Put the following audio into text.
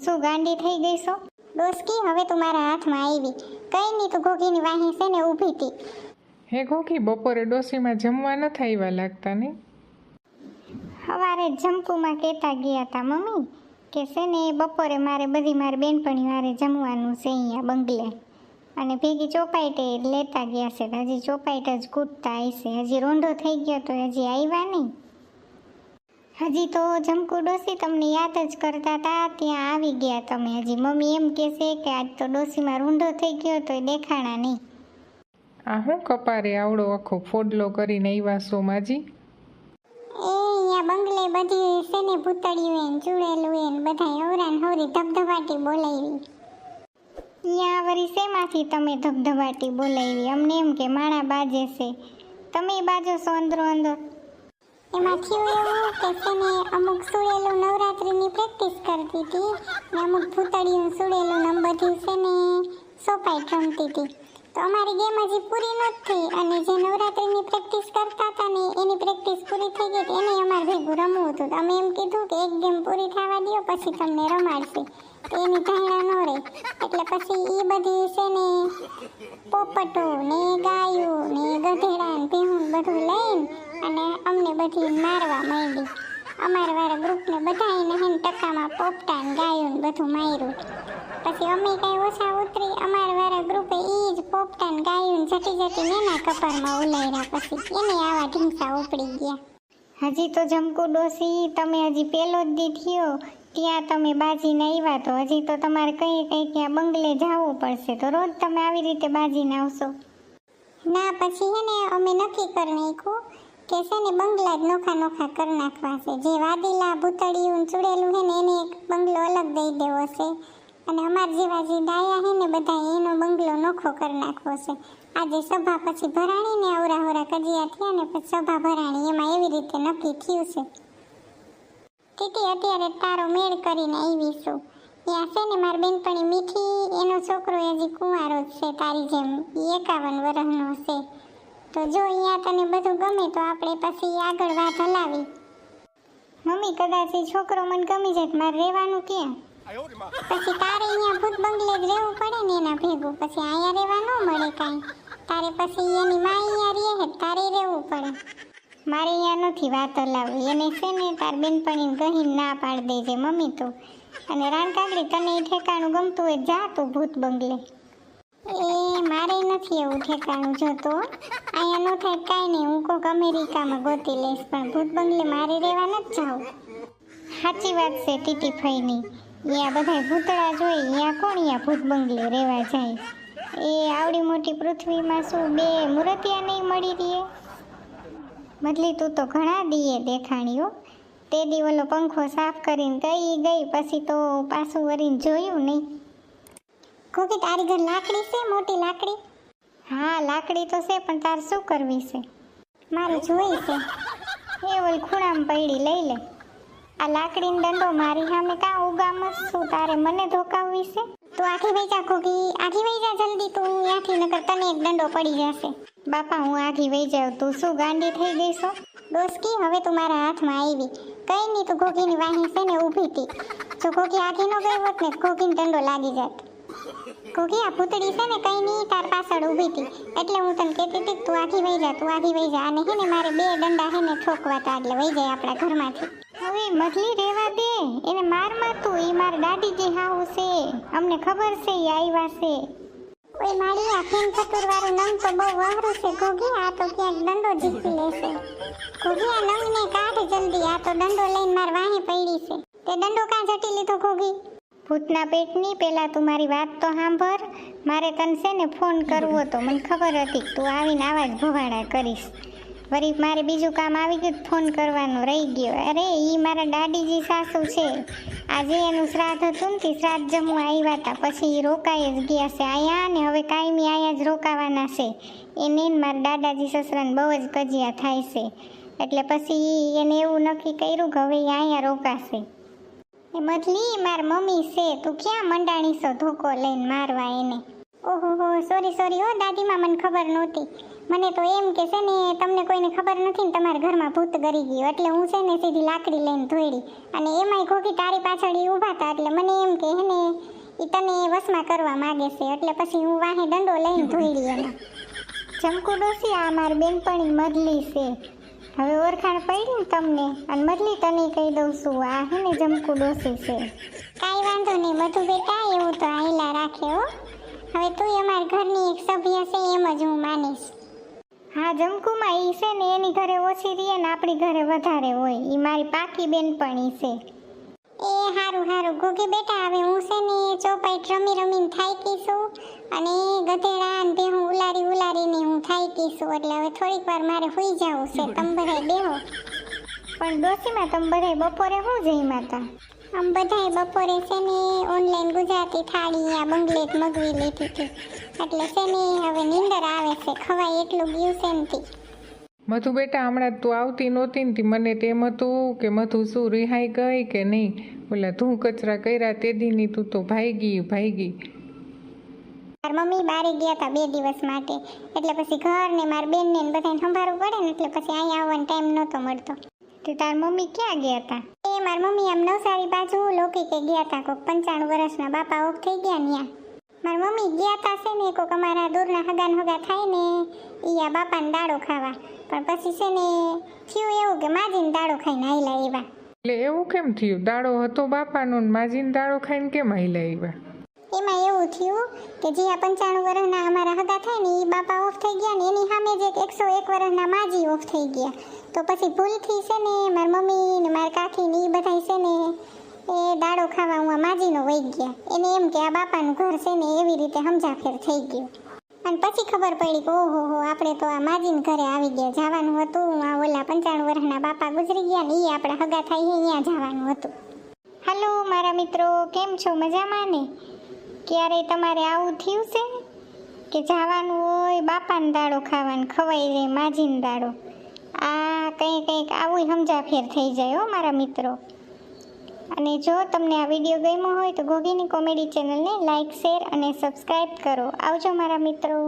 શું ગાંડી થઈ ગઈ છો? ડોસકી હવે તું મારા હાથમાં આવી. કઈ નહીં, તું ઘોઘીની વાહી છે ને ઊભી હતી. હે ઘોઘી, બપોરે ડોસીમાં જમવા નથી આવ્યા લાગતા ને? સવારે જમકુમાં કહેતા ગયા હતા મમ્મી કે છે ને બપોરે મારી બેનપણીઓ હારે જમવાનું છે અહીંયા બંગલે, અને ભેગી ચોપાઈટે લેતા ગયા છે. હજી ચોપાઈટ જ કૂટતા હશે. હજી રોંઢો થઈ ગયો તો હજી આવ્યા નહીં. હજી તો જમકુ ડોસી તમને યાદ જ કરતા હતા, ત્યાં આવી ગયા તમે. હજી મમ્મી એમ કહેશે કે આજ તો ડોસીમાં રૂંઢો થઈ ગયો તો દેખાણા નહીં. આ હું કપારે આવડો આખો ફોડલો કરીને આવ્યા છો માજી? એ અહીંયા બંગલે બધી છે ને ભૂતળિયું એને ચૂડેલું એને બધા હવરાન હવરી ધબધબાટી બોલાવી. અહીંયા વળી શેમાંથી તમે ધબધબાટી બોલાવી? અમને એમ કે માણા બાજે છે, તમે બાજો છો અંદરો અંદર. એમાં થયું એવું કે છે ને અમુક સુડેલું નવરાત્રિની પ્રેક્ટિસ કરતી હતી ને અમુક ભૂતળિયું સુડેલું ને બધી છે ને સોપાઈ રમતી હતી. તો અમારી ગેમ હજી પૂરી નથી થઈ, અને જે નવરાત્રિની પ્રેક્ટિસ કરતા હતા ને એની પ્રેક્ટિસ પૂરી થઈ ગઈ. એને અમારે ભેગું રમવું હતું. અમે એમ કીધું કે એક ગેમ પૂરી થવા દો પછી તમને રમાડશે. તો એની ધારણા ન રહે, એટલે પછી એ બધી છે ને પોપટો ને ગાયું ને ગધેડા ને ભેહું બધું લઈને અને અમને બધી મારવા માંડી. અમારા વાળા ગ્રુપને બધાને હેન ટકામાં પોપટા ને ગાયું ને બધું માર્યું. પછી અમે કઈ ઓછા ઉતરી, અમારા વાળા ગ્રુપે ઈ જ પોપટા ને ગાયું ને જટી એના કપારમાં ઉલાર્યા. પછી એને આવા ઢીંસા ઉપડી ગયા. હજી તો જમકુ ડોસી તમે હજી પેલો જ દી થયો ત્યાં તમે બાજીને આવ્યા, તો હજી તો તમારે કઈ ત્યાં બંગલે જવું પડશે. તો રોજ તમે આવી રીતે બાજીને આવશો? ના, પછી હે ને અમે નક્કી કરી નાખ્યું કે છે ને બંગલા જ નોખા કરી નાખવા છે. જે વાદીલા ભૂતળિયું ચૂડેલું છે ને એને એક બંગલો અલગ દઈ દેવો છે, અને અમાર જેવા જે ડાયા છે ને બધા એનો બંગલો નોખો કરી નાખવો છે. આજે સભા પછી ભરાણી ને અવરા કજિયા થયા ને પછી સભા ભરાણી, એમાં એવી રીતે નક્કી થયું છે. ટીટી અત્યારે તારો મેળ કરીને આવીશું. ત્યાં છે ને મારી બેનપણી મીઠી, એનો છોકરો હજી કુંવારો જ છે તારી જેમ, 51 વર્ષનો છે. તો જો અહીંયા તને બધું ગમે તો આપણે પછી આગળ વાત હલાવી. મમ્મી કદાચ એ છોકરો મને ગમી જાય મારે રહેવાનું ક્યાં? પછી તારે અહીંયા ભૂત બંગલે જ રહેવું પડે ને એના ભેગું. પછી અહીંયા રહેવા ન મળે કાંઈ. તારે પછી એની માં અહીંયા રહે, તારે રહેવું પડે. મારે અહીંયા નથી વાત હલાવવી. એને છે ને તાર બેનપણીને કહીને ના પાડી દેજે મમ્મી તું. અને રાણકાગડી તને એ ઠેકાણું ગમતું હોય જા તું ભૂત બંગલે. એ મારે નથી એવું ઠેકાણું જોતો. અહીંયા ન થાય કાંઈ નહીં, હું કોઈક અમેરિકામાં ગોતી લઈશ, પણ ભૂત બંગલે મારે રહેવા નથી જાવું. સાચી વાત છે ટીટી ફઈની. અહીંયા બધા ભૂતળા જોઈ, અહીંયા કોણ અહીંયા ભૂત બંગલે રહેવા જાય? એ આવડી મોટી પૃથ્વીમાં શું બે મૂર્તિયા નહીં મળી રહીએ? બદલી તું તો ઘણા દીએ દેખાણીઓ. તે દી ઓલો પંખો સાફ કરીને ગઈ પછી તો પાછું વળીને જોયું નહીં. કોકી તારી ઘર લાકડી છે? મોટી લાકડી? હા લાકડી તો છે, પણ તારે શું કરવી છે? મારે જોઈ છે. એ ઓલ ખૂણામાં પડી લઈ લે. આ લાકડીનો દંડો મારી સામે કાં ઉગામસ શું તારે મને ધોકાવવી છે? તું આખી વઈ જા કોકી, આખી વઈ જા જલ્દી તું ત્યાંથી, નકર તને એક દંડો પડી જશે. બાપા હું આખી વઈ જાઉં, તું શું ગાંડી થઈ ગઈ છો? ડોસકી હવે તું મારા હાથમાં આવી. કઈ નહીં, તું ઘોઘીની વાહી છે ને ઊભી હતી. જો ઘોઘી આખી ન ગઈ હોત ને ઘોઘીને દંડો લાગી જાત. ઘોઘી આ ભૂતળી છે ને કઈ નહીં તાર પાછળ ઊભી હતી, એટલે હું તને કહેતી હતી તું આખી વઈ જા. અને હે ને મારે 2 દંડા હે ને ઠોકવા તા, એટલે વઈ જાય આપણા ઘરમાંથી. હવે મધલી રહેવા દે, એને મારમાં તું. એ મારા દાદીજી હાવ છે, અમને ખબર છે એ આવ્યા છે. ઓય મારી આ ફેન ફતુરવાળું નંગ તો બહુ વહરું છે ઘોઘી. આ તો ક્યાંક દંડો જીતી લેશે. ઘોઘી આ નંગને કાઢ જલ્દી, આ તો દંડો લઈને માર વાહી પડી છે. તે દંડો કાં જટી લીધો ઘોઘી? ભૂતના પેટની પહેલાં તું મારી વાત તો સાંભળ. મારે તને છે ને ફોન કરવો હતો, મને ખબર હતી તું આવીને આવા જ ભવાડા કરીશ. વળી મારે બીજું કામ આવી ગયું, ફોન કરવાનો રહી ગયો. અરે એ મારા દાદીજી સાસુ છે. આજે એનું શ્રાદ્ધ હતું ને, શ્રાદ્ધ જમવા આવ્યા હતા, પછી રોકાઈ જ ગયા છે અહીંયા, ને હવે કાયમી અહીંયા જ રોકાવાના છે. એને મારા દાદાજી સસરાને બહુ જ કજિયા થાય છે, એટલે પછી એને એવું નક્કી કર્યું કે હવે અહીંયા રોકાશે. એ મધલી માર મમ્મી છે, તું ક્યાં મંડાણી છો ધોકો લઈને મારવા એને? ઓહો સોરી હો દાદીમાં, મને ખબર નહોતી. મને તો એમ કે છે ને તમને કોઈને ખબર નથી ને તમારા ઘરમાં ભૂત ગરી ગયું એટલે હું છે ને સીધી લાકડી લઈને ધોઈડી અને એમાંય ઘોઘી તારી પાછળ ઈ ઊભા હતા એટલે મને એમ કે હે ને ઈ તને વશમાં કરવા માંગે છે એટલે પછી હું વાહે દંડો લઈને ધોઈડી એમાં. જમકુ ડોસી આ મારી બેનપણી મદલી છે. હવે ઓળખાણ પડી ને તમને અને મદલી તને કહી દઉં છું આ હે ને જમકુ ડોસી છે. કાંઈ વાંધો નહીં મધુ બેટા એવું તો આયલા રાખે હો. હવે તું અમારા ઘરની એક સભ્ય છે એમ જ હું માનીશ. હા જમકુમાં ઈ છે ને એની ઘરે ઓછી રહીએ ને આપણી ઘરે વધારે હોય. ઈ મારી પાકી બેનપણી છે. એ હારું હારું ગોગી બેટા હવે હું છે ને ચોપાઈ રમીને થાકી છું અને ગધેડા ને બેહું ઉલારીને હું થાકી છું એટલે હવે થોડીક વાર મારે સુઈ જવું છે. તમે બધાય બેહો. પણ ડોસીમાં તમે બધાય બપોરે શું જઈમાં હતા? આમ બધાય બપોરે છે ને ઓનલાઈન ગુજરાતી થાળી આ બંગલેટ મગવી લીધી હતી એટલે છે ને હવે નીંદર આવે છે ખવાય એટલું ગયું છે ને. મધુ બેટા હમણાં તું આવતી નહોતી ને મને તેમ હતું કે મધુ શું રિહાઈ ગઈ કે નહીં, ઓલા ધૂ કચરા કર્યા તે દીની તું તો ભાગી. મારી મમ્મી બારે ગયા હતા 2 દિવસ માટે એટલે પછી ઘર ને મારી બેન ને બધાને સંભાળવું પડે ને એટલે પછી અહીંયા આવવાનો ટાઈમ નહોતો મળતો. તે તારી મમ્મી ક્યાં ગયા હતા? એ મારી મમ્મી આમ નવસારી બાજુ લોકીકે ગયા હતા. કોઈક 95 વર્ષના બાપા ઓફ થઈ ગયા ને ત્યાં મારી મમ્મી ગયા હતા છે ને કોઈક અમારા દૂરના હગા થાય ને ઈ આ બાપાને દાડો ખાવા પણ પછી છે ને થયું એવું કે માજીને દાડો ખાઈને આયલા એવા. એટલે એવું કેમ થયું? દાડો હતો બાપાનો ને માજીને દાડો ખાઈને કેમ આયલા આવ્યા? એમાં એવું થયું કે જે આ 95 વર્ષના અમારા હગા થાય ને એ બાપા ઓફ થઈ ગયા ને એની સામે જે 101 વર્ષના માજી ઓફ થઈ ગયા તો પછી ભૂલથી છે ને મારી મમ્મી ને મારી કાકી ને એ બધા છે ને એ દાડો ખાવા હું આ માજીનો વહી ગયા. એને એમ કે આ બાપાનું ઘર છે ને એવી રીતે સમજાફેર થઈ ગયું અને પછી ખબર પડી કે ઓહો આપણે તો આ માજીને ઘરે આવી ગયા. જવાનું હતું આ ઓલા 95 વર્ષના બાપા ગુજરી ગયા ને એ આપણા હગા થાય અહીંયા જવાનું હતું. હાલો મારા મિત્રો, કેમ છો? મજામાં ને? ક્યારેય તમારે આવું થયું છે કે જવાનું હોય બાપાનો દાડો ખાવાનું ખવાઈ જાય માજીનો દાડો? આ કંઈક આવું સમજાફેર થઈ જાય હો મારા મિત્રો. અને જો તમને આ વિડીયો ગમ્યો હોય તો ગોગીની કોમેડી ચેનલને લાઈક શેર અને સબસ્ક્રાઈબ કરો. આવજો મારા મિત્રો.